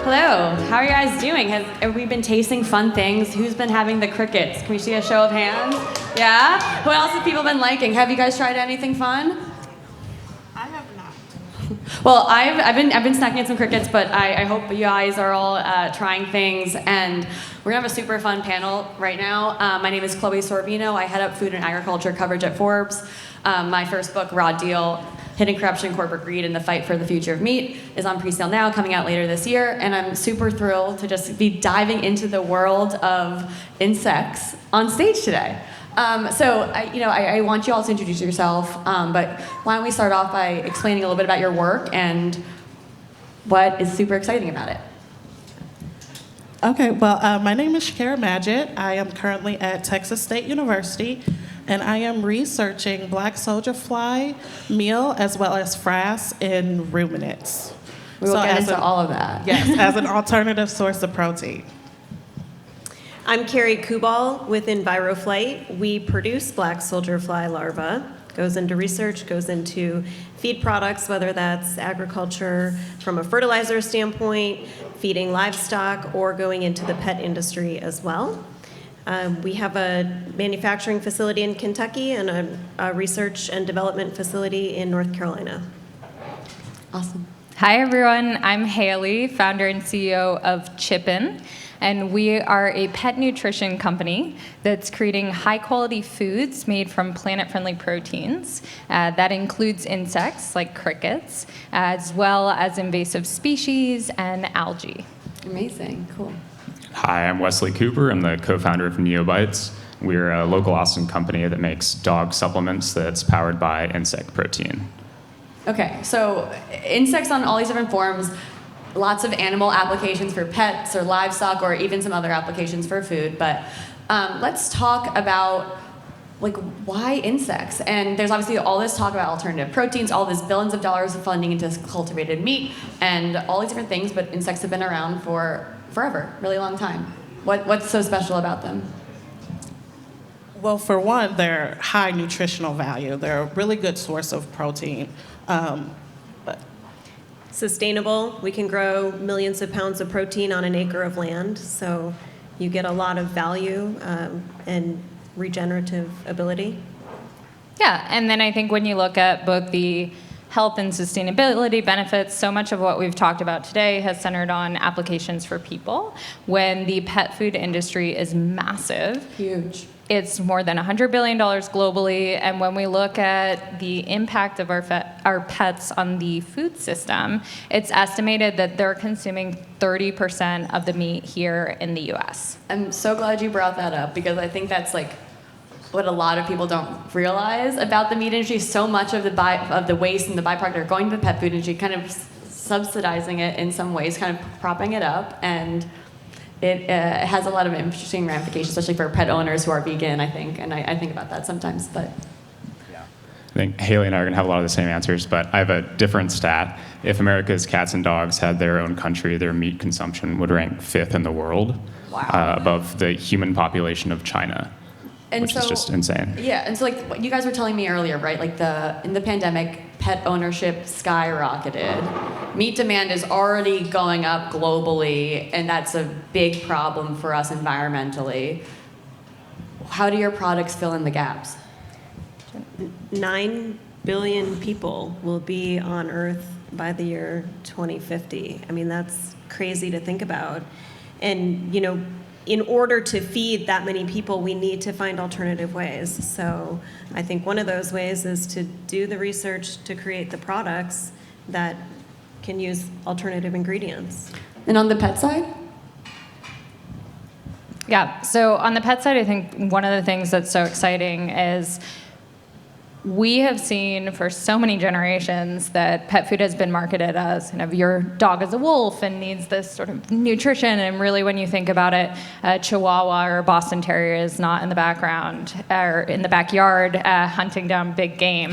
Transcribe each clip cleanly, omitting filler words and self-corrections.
Hello, how are you guys doing? Have we been tasting fun things? Who's been having the crickets? Can we see a show of hands? Yeah? Who else have people been liking? Have you guys tried anything fun? I have not. Well, I've been snacking at some crickets, but I hope you guys are all trying things, and we're gonna have a super fun panel right now. My name is Chloe Sorvino. I head up food and agriculture coverage at Forbes. My first book, Raw Deal, Hidden Corruption, Corporate Greed, and the Fight for the Future of Meat, is on pre-sale now, coming out later this year, and I'm super thrilled to just be diving into the world of insects on stage today. I want you all to introduce yourself, but why don't we start off by explaining a little bit about your work and what is super exciting about it. Okay, well, my name is Shakara Maggitt. I am currently at Texas State University, and I am researching black soldier fly meal as well as frass in ruminants. We will get into all of that. Yes, as an alternative source of protein. I'm Carrie Kuball with Enviroflight. We produce black soldier fly larvae. Goes into research, goes into feed products, whether that's agriculture from a fertilizer standpoint, feeding livestock, or going into the pet industry as well. We have a manufacturing facility in Kentucky and a research and development facility in North Carolina. Awesome. Hi, everyone. I'm Haley, founder and CEO of Chippin, and we are a pet nutrition company that's creating high-quality foods made from planet-friendly proteins. That includes insects like crickets, as well as invasive species and algae. Amazing. Cool. Hi, I'm Wesley Cooper. I'm the co-founder of Neobites. We're a local Austin company that makes dog supplements that's powered by insect protein. Okay, so insects on all these different forms, lots of animal applications for pets or livestock or even some other applications for food, but let's talk about why insects? And there's obviously all this talk about alternative proteins, all this billions of dollars of funding into cultivated meat and all these different things, but insects have been around for forever, really long time. What's so special about them? Well, for one, they're high nutritional value. They're a really good source of protein. Sustainable. We can grow millions of pounds of protein on an acre of land, so you get a lot of value and regenerative ability. Yeah, and then I think when you look at both the health and sustainability benefits, so much of what we've talked about today has centered on applications for people, when the pet food industry is massive. Huge. It's more than $100 billion globally, and when we look at the impact of our pets on the food system, it's estimated that they're consuming 30% of the meat here in the US. I'm so glad you brought that up because I think that's what a lot of people don't realize about the meat industry. So much of the waste and the byproduct are going to the pet food industry, kind of subsidizing it in some ways, kind of propping it up, and it has a lot of interesting ramifications, especially for pet owners who are vegan, I think, and I think about that sometimes. But I think Haley and I are going to have a lot of the same answers, but I have a different stat. If America's cats and dogs had their own country, their meat consumption would rank 5th in the world, above the human population of China, which is just insane. Yeah, and so what you guys were telling me earlier, right? In the pandemic, pet ownership skyrocketed. Meat demand is already going up globally, and that's a big problem for us environmentally. How do your products fill in the gaps? 9 billion people will be on Earth by the year 2050. I mean, that's crazy to think about. And, in order to feed that many people, we need to find alternative ways. So I think one of those ways is to do the research to create the products that can use alternative ingredients. And on the pet side? Yeah, so on the pet side, I think one of the things that's so exciting is we have seen for so many generations that pet food has been marketed as kind of your dog is a wolf and needs this sort of nutrition. And really, when you think about it, a Chihuahua or a Boston Terrier is not in the background or in the backyard hunting down big game.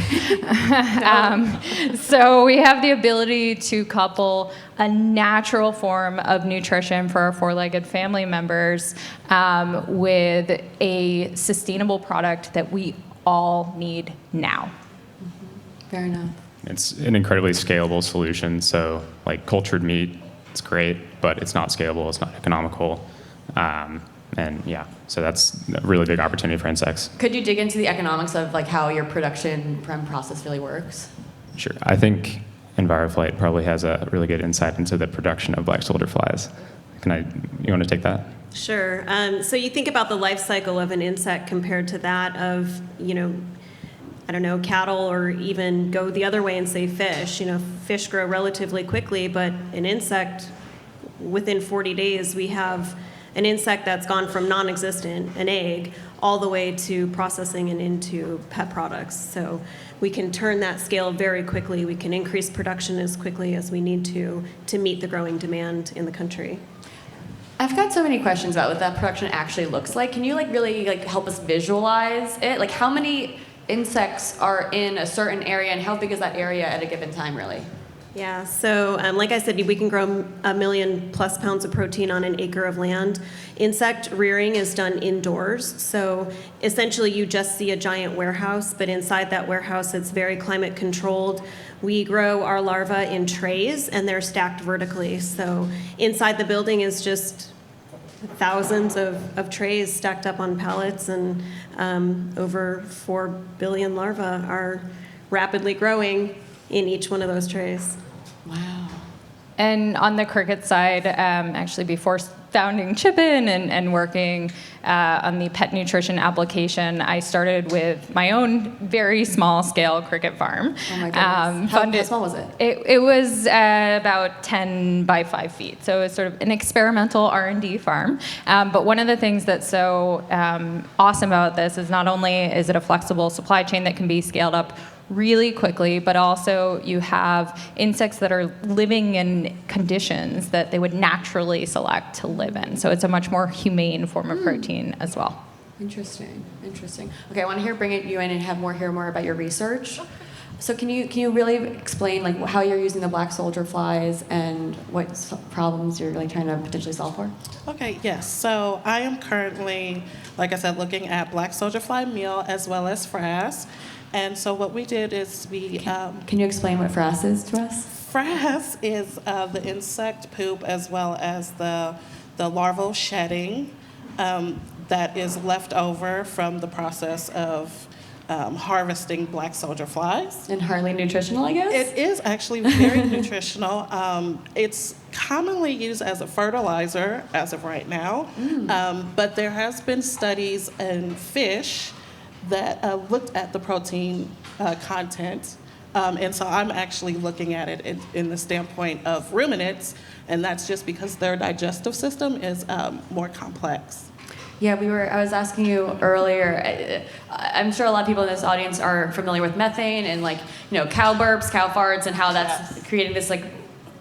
So we have the ability to couple a natural form of nutrition for our four-legged family members with a sustainable product that we all need now. Fair enough. It's an incredibly scalable solution. So, cultured meat, it's great, but it's not scalable, it's not economical. And yeah, so that's a really big opportunity for insects. Could you dig into the economics of like how your production process really works? Sure. I think Enviroflight probably has a really good insight into the production of black soldier flies. You want to take that? Sure. So you think about the life cycle of an insect compared to that of, I don't know, cattle, or even go the other way and say fish. Fish grow relatively quickly, but an insect, within 40 days, we have an insect that's gone from non-existent, an egg, all the way to processing and into pet products. So we can turn that scale very quickly. We can increase production as quickly as we need to meet the growing demand in the country. I've got so many questions about what that production actually looks like. Can you really help us visualize it? Like how many insects are in a certain area, and how big is that area at a given time, really? Yeah, so like I said, we can grow 1 million plus pounds of protein on an acre of land. Insect rearing is done indoors, so essentially you just see a giant warehouse, but inside that warehouse it's very climate controlled. We grow our larvae in trays, and they're stacked vertically. So inside the building is just thousands of trays stacked up on pallets, and over 4 billion larvae are rapidly growing in each one of those trays. Wow. And on the cricket side, actually before founding Chippin and working on the pet nutrition application, I started with my own very small scale cricket farm. Oh my goodness. How small was it? It was about 10 by 5 feet. So it's sort of an experimental R&D farm. But one of the things that's so awesome about this is not only is it a flexible supply chain that can be scaled up really quickly, but also you have insects that are living in conditions that they would naturally select to live in. So it's a much more humane form of protein as well. Interesting. Okay, I want to bring you in and hear more about your research. So can you really explain how you're using the black soldier flies and what problems you're really trying to potentially solve for? Okay, yes. So I am currently, like I said, looking at black soldier fly meal as well as frass. And so what we did is we... Can you explain what frass is to us? Frass is the insect poop as well as the larval shedding that is left over from the process of harvesting black soldier flies. And hardly nutritional, I guess? It is actually very nutritional. It's commonly used as a fertilizer as of right now, but there has been studies in fish that looked at the protein content. And so I'm actually looking at it in the standpoint of ruminants, and that's just because their digestive system is more complex. Yeah, I was asking you earlier, I'm sure a lot of people in this audience are familiar with methane and cow burps, cow farts, and how that's creating this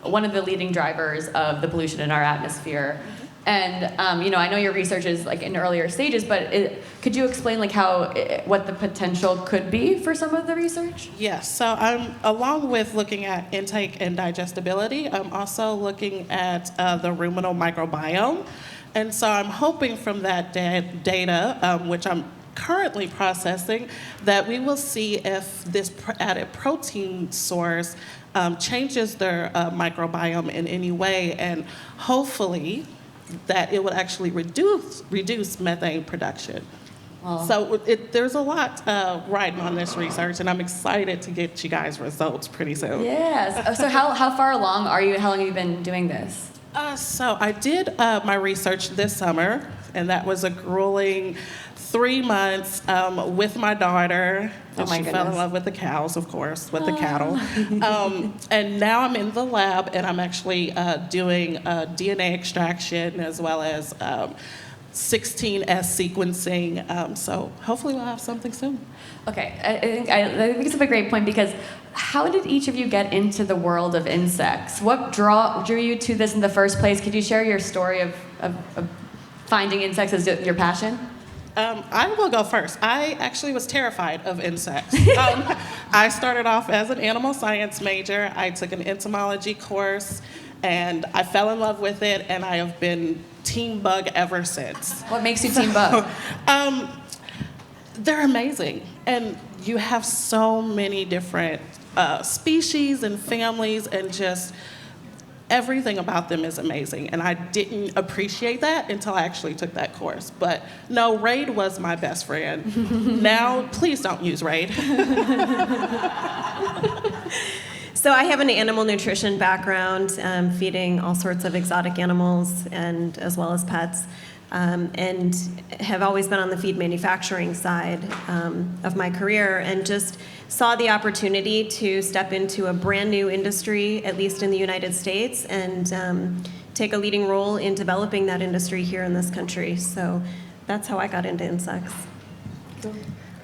one of the leading drivers of the pollution in our atmosphere. And I know your research is in earlier stages, but could you explain what the potential could be for some of the research? Yes. So I'm, along with looking at intake and digestibility, I'm also looking at the ruminal microbiome, and so I'm hoping from that data, which I'm currently processing, that we will see if this added protein source changes their microbiome in any way, and hopefully that it would actually reduce methane production. Wow. So there's a lot riding on this research, and I'm excited to get you guys results pretty soon. Yes. So how far along are you? How long have you been doing this? So I did my research this summer, and that was a grueling 3 months with my daughter. And she fell in love with the cows, of course, with the cattle. And now I'm in the lab, and I'm actually doing DNA extraction as well as 16S sequencing. So hopefully we'll have something soon. Okay, I think it's a great point, because how did each of you get into the world of insects? What drew you to this in the first place? Could you share your story of finding insects as your passion? I will go first. I actually was terrified of insects. I started off as an animal science major. I took an entomology course, and I fell in love with it, and I have been team bug ever since. What makes you team bug? They're amazing, and you have so many different species and families, and just everything about them is amazing. And I didn't appreciate that until I actually took that course. But no, Raid was my best friend. Now, please don't use Raid. So I have an animal nutrition background, feeding all sorts of exotic animals and as well as pets, and have always been on the feed manufacturing side of my career, and just saw the opportunity to step into a brand new industry, at least in the United States, and take a leading role in developing that industry here in this country. So that's how I got into insects.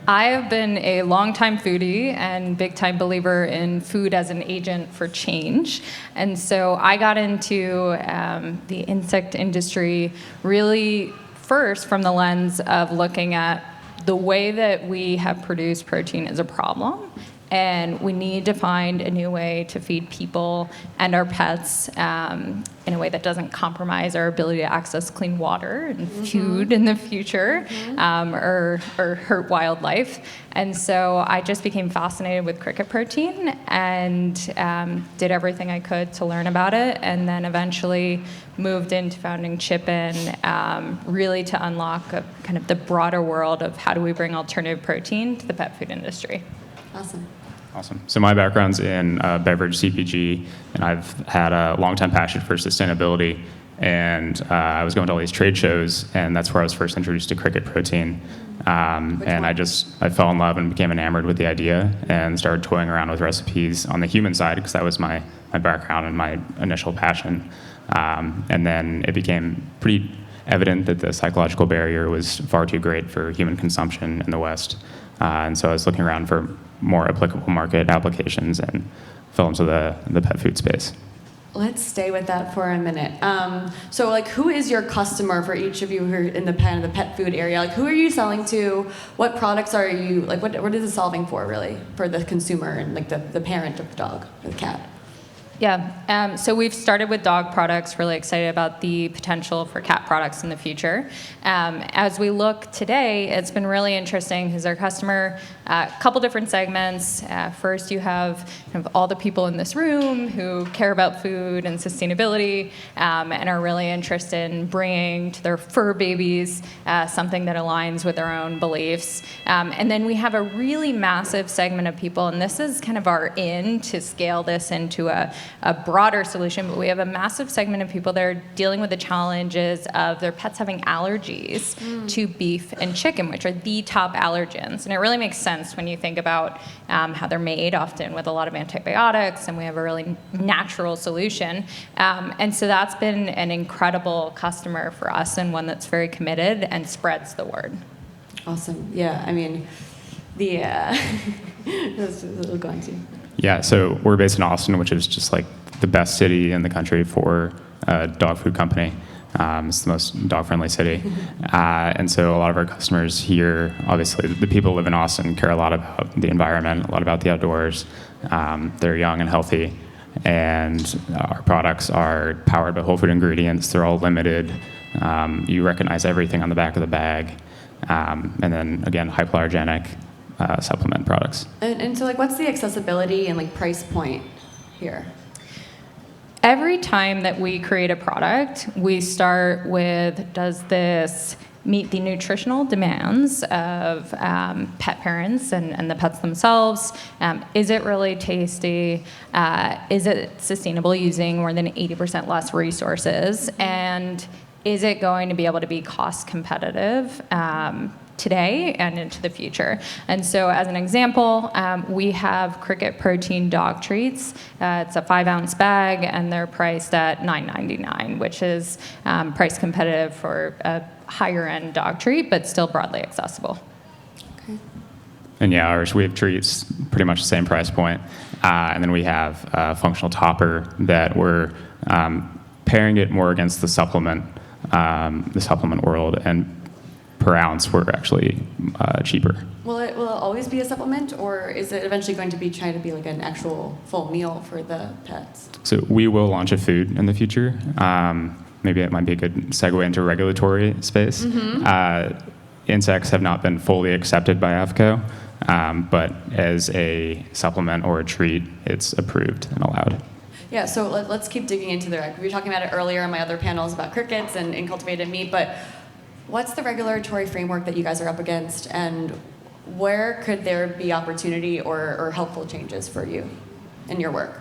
I have been a longtime foodie and big-time believer in food as an agent for change. And so I got into the insect industry really first from the lens of looking at the way that we have produced protein is a problem. And we need to find a new way to feed people and our pets in a way that doesn't compromise our ability to access clean water and food in the future, or hurt wildlife. And so I just became fascinated with cricket protein and did everything I could to learn about it, and then eventually moved into founding Chippin, really to unlock kind of the broader world of how do we bring alternative protein to the pet food industry. Awesome. Awesome. So my background's in beverage CPG, and I've had a long-time passion for sustainability. And I was going to all these trade shows, and that's where I was first introduced to cricket protein. And I fell in love and became enamored with the idea, and started toying around with recipes on the human side, because that was my background and my initial passion. And then it became pretty evident that the psychological barrier was far too great for human consumption in the West. And so I was looking around for more applicable market applications and fell into the pet food space. Let's stay with that for a minute. So, like, who is your customer for each of you who are in the pet food area? Like, who are you selling to? What products are you, like, what is it solving for, really, for the consumer and, like, the parent of the dog or the cat? Yeah, so we've started with dog products, really excited about the potential for cat products in the future. As we look today, it's been really interesting because our customer, a couple different segments. First, you have kind of all the people in this room who care about food and sustainability, and are really interested in bringing to their fur babies something that aligns with their own beliefs. And then we have a really massive segment of people, and this is kind of our to scale this into a broader solution, but we have a massive segment of people that are dealing with the challenges of their pets having allergies to beef and chicken, which are the top allergens. And it really makes sense when you think about how they're made, often with a lot of antibiotics, and we have a really natural solution. And so that's been an incredible customer for us, and one that's very committed and spreads the word. Awesome. Yeah, I mean, that's going to. Yeah, so we're based in Austin, which is just like the best city in the country for a dog food company. It's the most dog-friendly city. And so a lot of our customers here, obviously, the people who live in Austin care a lot about the environment, a lot about the outdoors. They're young and healthy. And our products are powered by whole food ingredients. They're all limited. You recognize everything on the back of the bag. And then, again, hypoallergenic supplement products. And so, like, what's the accessibility and, like, price point here? Every time that we create a product, we start with, does this meet the nutritional demands of pet parents and the pets themselves? Is it really tasty? Is it sustainable, using more than 80% less resources? And is it going to be able to be cost competitive today and into the future? And so, as an example, we have cricket protein dog treats. It's a 5-ounce bag, and they're priced at $9.99, which is price competitive for a higher-end dog treat, but still broadly accessible. Okay. And yeah, we have treats pretty much the same price point. And then we have a functional topper that we're pairing it more against the supplement world, and per ounce, we're actually cheaper. Will it always be a supplement, or is it eventually going to be trying to be like an actual full meal for the pets? So we will launch a food in the future. Maybe it might be a good segue into regulatory space. Insects have not been fully accepted by AFCO, but as a supplement or a treat, it's approved and allowed. Yeah, so let's keep digging into the. We were talking about it earlier in my other panels about crickets and cultivated meat, but what's the regulatory framework that you guys are up against, and where could there be opportunity or helpful changes for you in your work?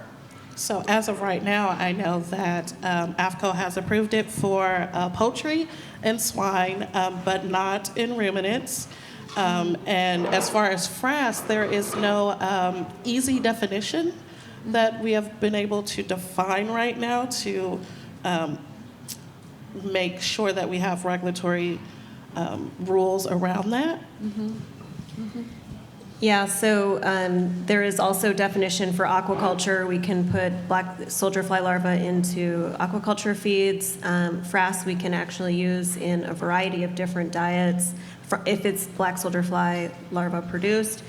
So as of right now, I know that AFCO has approved it for poultry and swine, but not in ruminants. And as far as frass, there is no easy definition that we have been able to define right now to make sure that we have regulatory rules around that. Yeah, so there is also definition for aquaculture. We can put black soldier fly larvae into aquaculture feeds. Frass we can actually use in a variety of different diets if it's black soldier fly larva produced.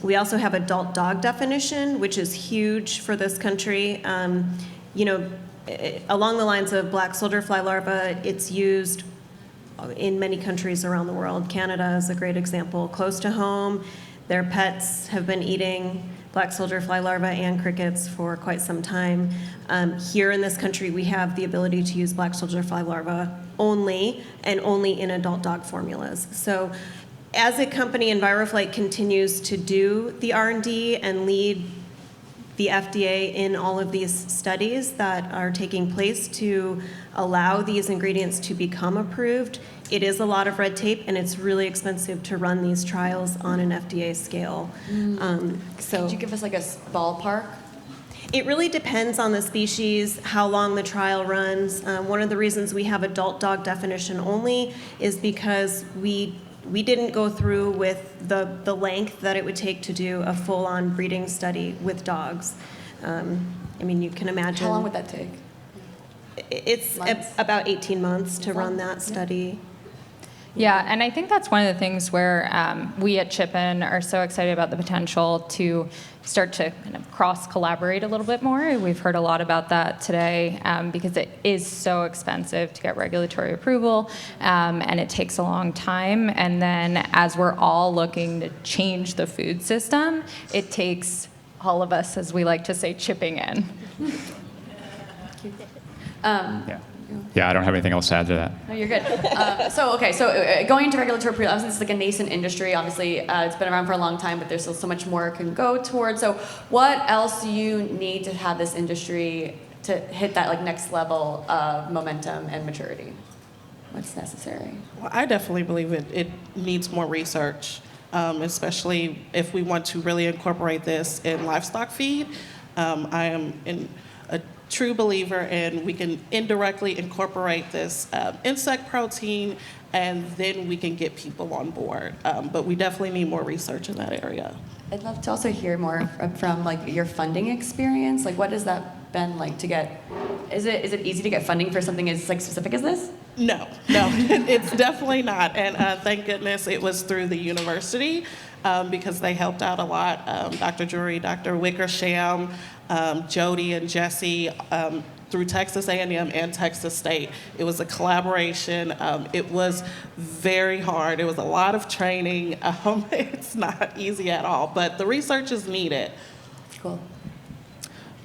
We also have adult dog definition, which is huge for this country. Along the lines of black soldier fly larva, it's used in many countries around the world. Canada is a great example. Close to home, their pets have been eating black soldier fly larvae and crickets for quite some time. Here in this country, we have the ability to use black soldier fly larvae only, and only in adult dog formulas. So as a company, Enviroflight continues to do the R&D and lead the FDA in all of these studies that are taking place to allow these ingredients to become approved. It is a lot of red tape, and it's really expensive to run these trials on an FDA scale. Could you give us like a ballpark? It really depends on the species, how long the trial runs. One of the reasons we have adult dog definition only is because we didn't go through with the length that it would take to do a full-on breeding study with dogs. You can imagine. How long would that take? It's Months? about 18 months to run that study. Yeah, and I think that's one of the things where we at Chippin are so excited about the potential to start to kind of cross-collaborate a little bit more. We've heard a lot about that today because it is so expensive to get regulatory approval, and it takes a long time. And then as we're all looking to change the food system, it takes all of us, as we like to say, chipping in. Yeah, I don't have anything else to add to that. No, you're good. So going into regulatory approval, obviously it's like a nascent industry. Obviously, it's been around for a long time, but there's still so much more it can go towards. So what else do you need to have this industry to hit that like next level of momentum and maturity? What's necessary? Well, I definitely believe it needs more research, especially if we want to really incorporate this in livestock feed. I am a true believer in we can indirectly incorporate this insect protein, and then we can get people on board. But we definitely need more research in that area. I'd love to also hear more from like your funding experience. Like, what has that been like to get? Is it easy to get funding for something as like specific as this? No, it's definitely not. And thank goodness it was through the university because they helped out a lot. Dr. Drury, Dr. Wickersham, Jody and Jesse through Texas A&M and Texas State. It was a collaboration. It was very hard. It was a lot of training. It's not easy at all, but the research is needed. Cool.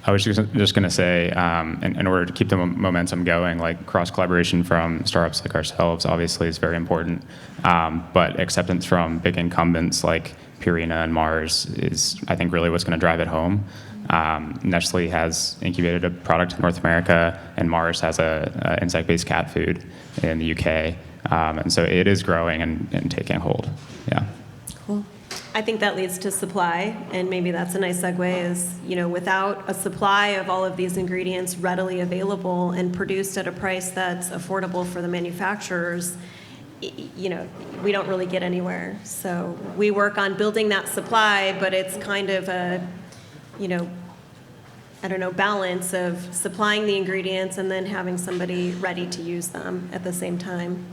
I was just going to say, in order to keep the momentum going, like cross-collaboration from startups like ourselves obviously is very important, but acceptance from big incumbents like Purina and Mars is, I think, really what's going to drive it home. Nestle has incubated a product in North America, and Mars has a insect-based cat food in the UK, and so it is growing and taking hold. Yeah. Cool. I think that leads to supply, and maybe that's a nice segue is, without a supply of all of these ingredients readily available and produced at a price that's affordable for the manufacturers, we don't really get anywhere. So we work on building that supply, but it's kind of a, balance of supplying the ingredients and then having somebody ready to use them at the same time.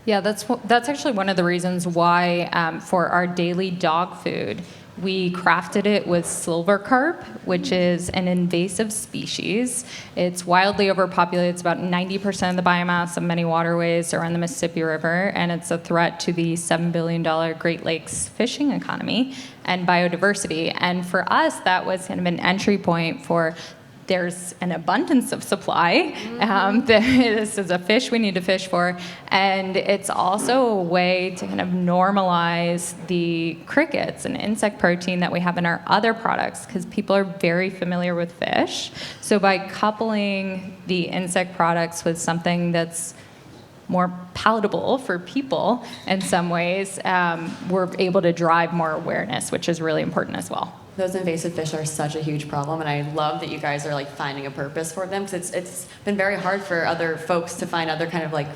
Yeah, that's actually one of the reasons why for our daily dog food, We crafted it with silver carp, which is an invasive species. It's wildly overpopulated. It's about 90% of the biomass of many waterways are on the Mississippi River, and it's a threat to the $7 billion Great Lakes fishing economy and biodiversity. And for us, that was kind of an entry point for there's an abundance of supply. This is a fish we need to fish for. And it's also a way to kind of normalize the crickets and insect protein that we have in our other products, because people are very familiar with fish. So by coupling the insect products with something that's more palatable for people in some ways, we're able to drive more awareness, which is really important as well. Those invasive fish are such a huge problem, and I love that you guys are like finding a purpose for them, because it's been very hard for other folks to find other kind of like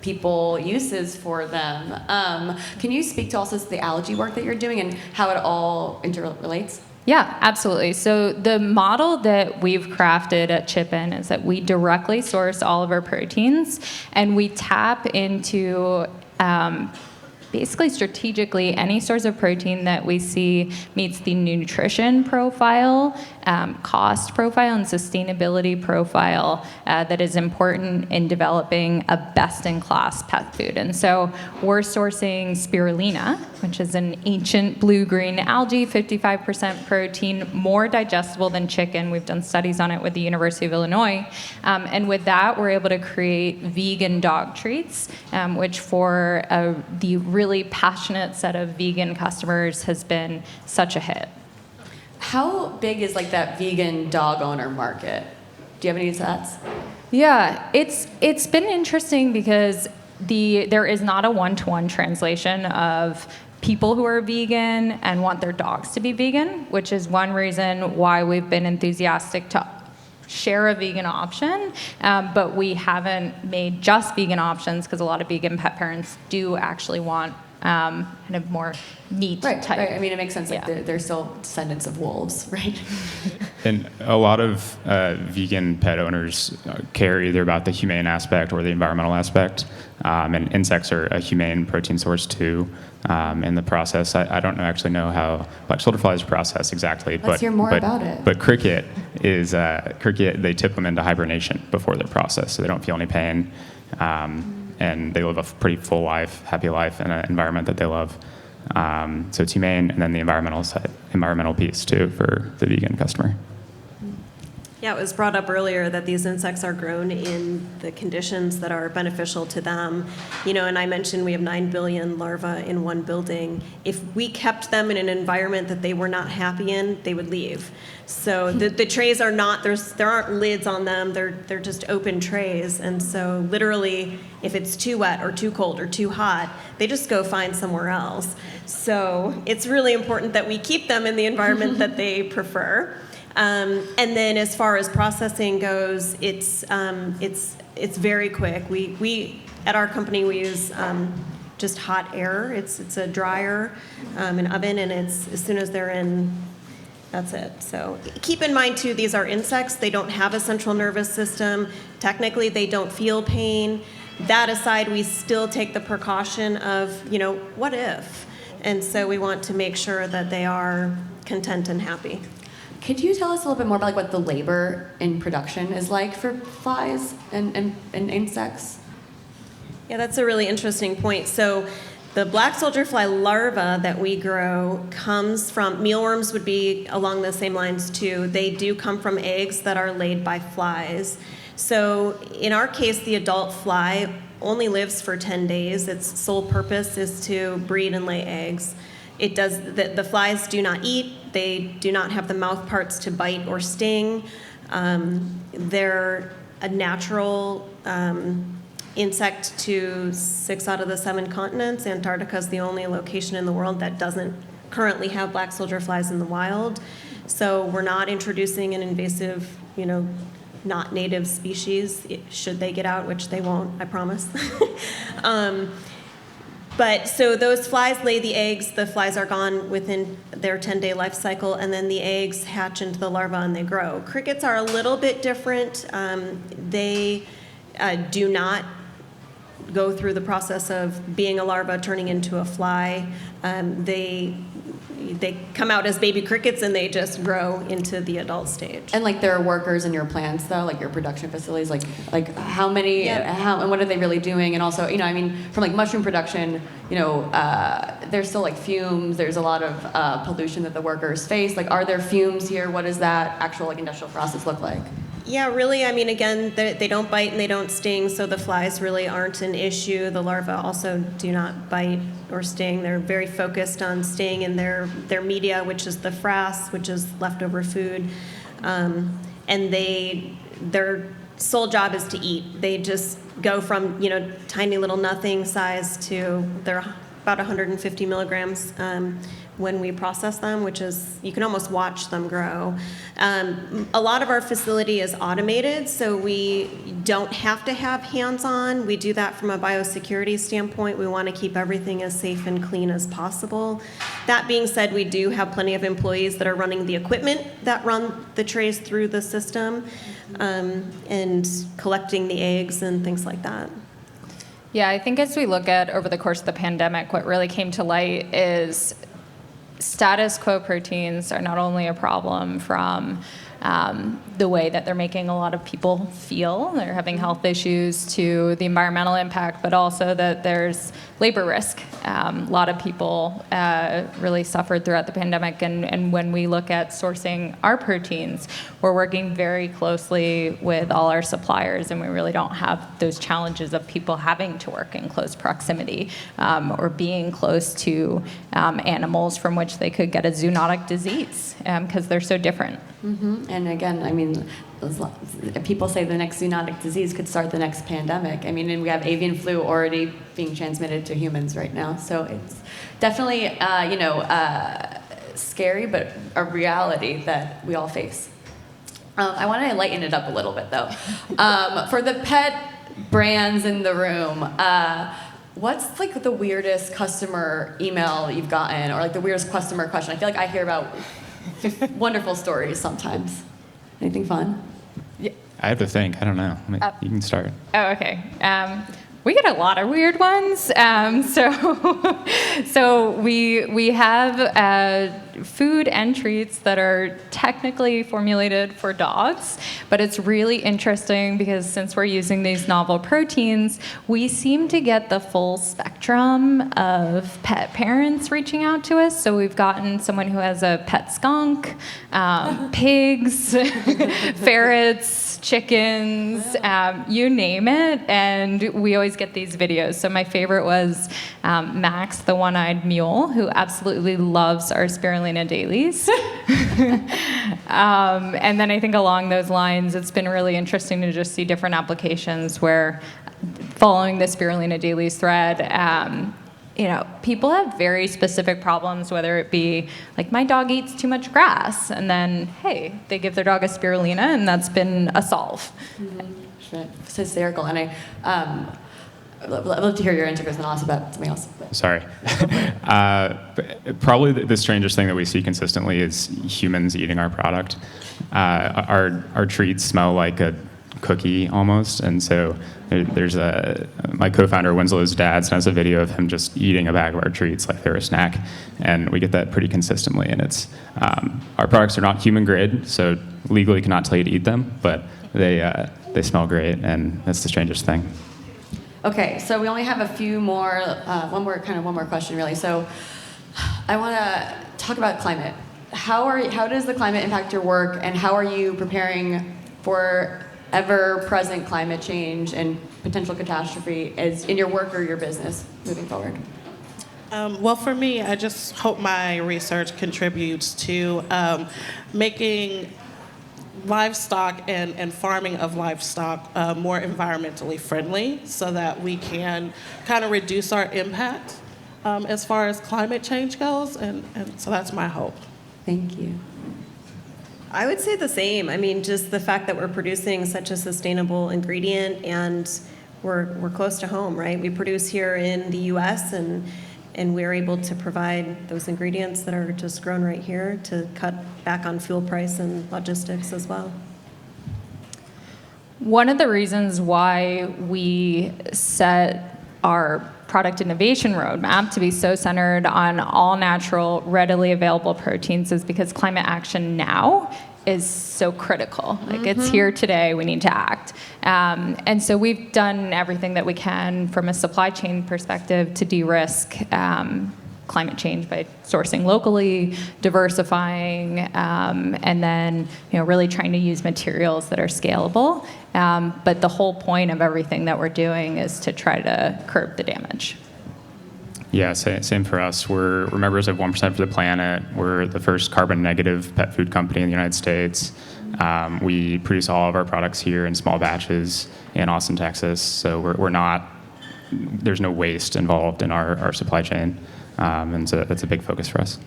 people uses for them. Can you speak to also the algae work that you're doing and how it all interrelates? Yeah, absolutely. So the model that we've crafted at Chippin is that we directly source all of our proteins, and we tap into basically strategically any source of protein that we see meets the nutrition profile, cost profile, and sustainability profile that is important in developing a best-in-class pet food. And so we're sourcing spirulina, which is an ancient blue-green algae, 55% protein, more digestible than chicken. We've done studies on it with the University of Illinois. And with that, we're able to create vegan dog treats, which for the really passionate set of vegan customers has been such a hit. How big is like that vegan dog owner market? Do you have any stats? Yeah, it's been interesting because there is not a one-to-one translation of people who are vegan and want their dogs to be vegan, which is one reason why we've been enthusiastic to share a vegan option, but we haven't made just vegan options because a lot of vegan pet parents do actually want kind of more meat type. Right. I mean, it makes sense. Like Yeah. they're still descendants of wolves, right? And a lot of vegan pet owners care either about the humane aspect or the environmental aspect. And insects are a humane protein source too. In the process, I don't actually know how black soldier flies process exactly. Let's hear more about it. But cricket is they tip them into hibernation before they're processed, so they don't feel any pain. And they live a pretty full life, happy life in an environment that they love. So it's humane, and then the environmental piece too for the vegan customer. Yeah, it was brought up earlier that these insects are grown in the conditions that are beneficial to them. And I mentioned we have 9 billion larvae in one building. If we kept them in an environment that they were not happy in, they would leave. So the trays are not, there aren't lids on them, they're just open trays. And so literally, if it's too wet or too cold or too hot, they just go find somewhere else. So it's really important that we keep them in the environment that they prefer. And then as far as processing goes, it's very quick. We at our company we use just hot air. It's a dryer, an oven, and it's as soon as they're in, that's it. So keep in mind too, these are insects. They don't have a central nervous system. Technically, they don't feel pain. That aside, we still take the precaution of what if, and so we want to make sure that they are content and happy. Could you tell us a little bit more about like what the labor in production is like for flies and insects? Yeah, that's a really interesting point. So the black soldier fly larva that we grow comes from, mealworms would be along the same lines too. They do come from eggs that are laid by flies. So in our case, the adult fly only lives for 10 days. Its sole purpose is to breed and lay eggs. It does. The flies do not eat. They do not have the mouth parts to bite or sting. They're a natural insect to 6 out of the 7 continents. Antarctica is the only location in the world that doesn't currently have black soldier flies in the wild. So we're not introducing an invasive, not native species, should they get out, which they won't, I promise. But so those flies lay the eggs, the flies are gone within their 10-day life cycle, and then the eggs hatch into the larva and they grow. Crickets are a little bit different. They do not go through the process of being a larva turning into a fly. They they come out as baby crickets and they just grow into the adult stage. And like there are workers in your plants though, like your production facilities, like how many, how and what are they really doing? And also, you know, I mean, from like mushroom production, you know, there's still like fumes. There's a lot of pollution that the workers face. Like, are there fumes here? What does that actual like industrial process look like? Yeah, really, I mean, again, they don't bite and they don't sting, so the flies really aren't an issue. The larvae also do not bite or sting. They're very focused on staying in their media, which is the frass, which is leftover food. And their sole job is to eat. They just go from, you know, tiny little nothing size to they're about 150 milligrams when we process them, which is, you can almost watch them grow. A lot of our facility is automated, so we don't have to have hands-on. We do that from a biosecurity standpoint. We want to keep everything as safe and clean as possible. That being said, we do have plenty of employees that are running the equipment that run the trays through the system and collecting the eggs and things like that. Yeah, I think as we look at over the course of the pandemic, what really came to light is status quo proteins are not only a problem from the way that they're making a lot of people feel, they're having health issues, to the environmental impact, but also that there's labor risk. A lot of people really suffered throughout the pandemic, and when we look at sourcing our proteins, we're working very closely with all our suppliers, and we really don't have those challenges of people having to work in close proximity or being close to animals from which they could get a zoonotic disease because they're so different. Mm-hmm. And again, I mean, people say the next zoonotic disease could start the next pandemic. I mean, and we have avian flu already being transmitted to humans right now. So it's definitely, scary, but a reality that we all face. I want to lighten it up a little bit, though. For the pet brands in the room, what's like the weirdest customer email you've gotten, or like the weirdest customer question? I feel like I hear about wonderful stories sometimes. Anything fun? I have to think. I don't know. You can start. Oh, okay. We get a lot of weird ones. So we have food and treats that are technically formulated for dogs, but it's really interesting because since we're using these novel proteins, we seem to get the full spectrum of pet parents reaching out to us. So we've gotten someone who has a pet skunk, pigs, ferrets, chickens, you name it, and we always get these videos. So my favorite was Max, the one-eyed mule, who absolutely loves our spirulina dailies. And then I think along those lines, it's been really interesting to just see different applications where, following the spirulina dailies thread, people have very specific problems, whether it be like, my dog eats too much grass, and then, hey, they give their dog a spirulina, and that's been a solve. Mm-hmm. It's hysterical. And I'd love to hear your answer, because then I'll ask about something else. Sorry. Probably the strangest thing that we see consistently is humans eating our product. Our treats smell like a cookie almost, and so there's my co-founder Winslow's dad sent us a video of him just eating a bag of our treats like they're a snack, and we get that pretty consistently. And it's our products are not human grade, so legally cannot tell you to eat them, but they smell great, and that's the strangest thing. Okay, so we only have a few more, one more question really. So I want to talk about climate. How does the climate impact your work, and how are you preparing for ever-present climate change and potential catastrophe as in your work or your business moving forward? Well, for me, I just hope my research contributes to making livestock and farming of livestock more environmentally friendly, so that we can kind of reduce our impact as far as climate change goes, and so that's my hope. Thank you. I would say the same. I mean, just the fact that we're producing such a sustainable ingredient, and we're close to home, right? We produce here in the U.S., and we're able to provide those ingredients that are just grown right here to cut back on fuel price and logistics as well. One of the reasons why we set our product innovation roadmap to be so centered on all natural, readily available proteins is because climate action now is so critical. Like it's here today, we need to act. And so we've done everything that we can from a supply chain perspective to de-risk climate change by sourcing locally, diversifying, and then really trying to use materials that are scalable. But the whole point of everything that we're doing is to try to curb the damage. Yeah, same for us. We're members of 1% for the Planet. We're the first carbon negative pet food company in the United States. We produce all of our products here in small batches in Austin, Texas. So we're not, there's no waste involved in our supply chain. And so that's a big focus for us.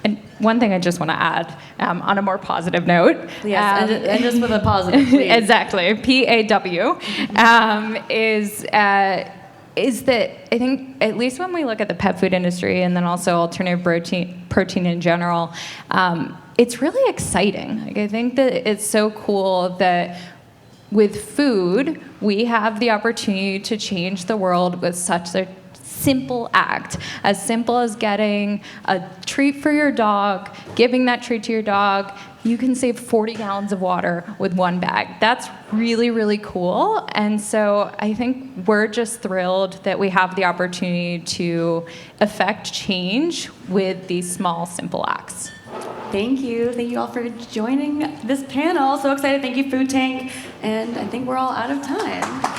And one thing I just want to add, on a more positive note. Yes, and just with a positive, please. Exactly, PAW, is that I think, at least when we look at the pet food industry and then also alternative protein in general, it's really exciting. Like, I think that it's so cool that with food, we have the opportunity to change the world with such a simple act, as simple as getting a treat for your dog, giving that treat to your dog. You can save 40 gallons of water with one bag. That's really, really cool. And so I think we're just thrilled that we have the opportunity to affect change with these small, simple acts. Thank you. Thank you all for joining this panel. So excited. Thank you, Food Tank. And I think we're all out of time.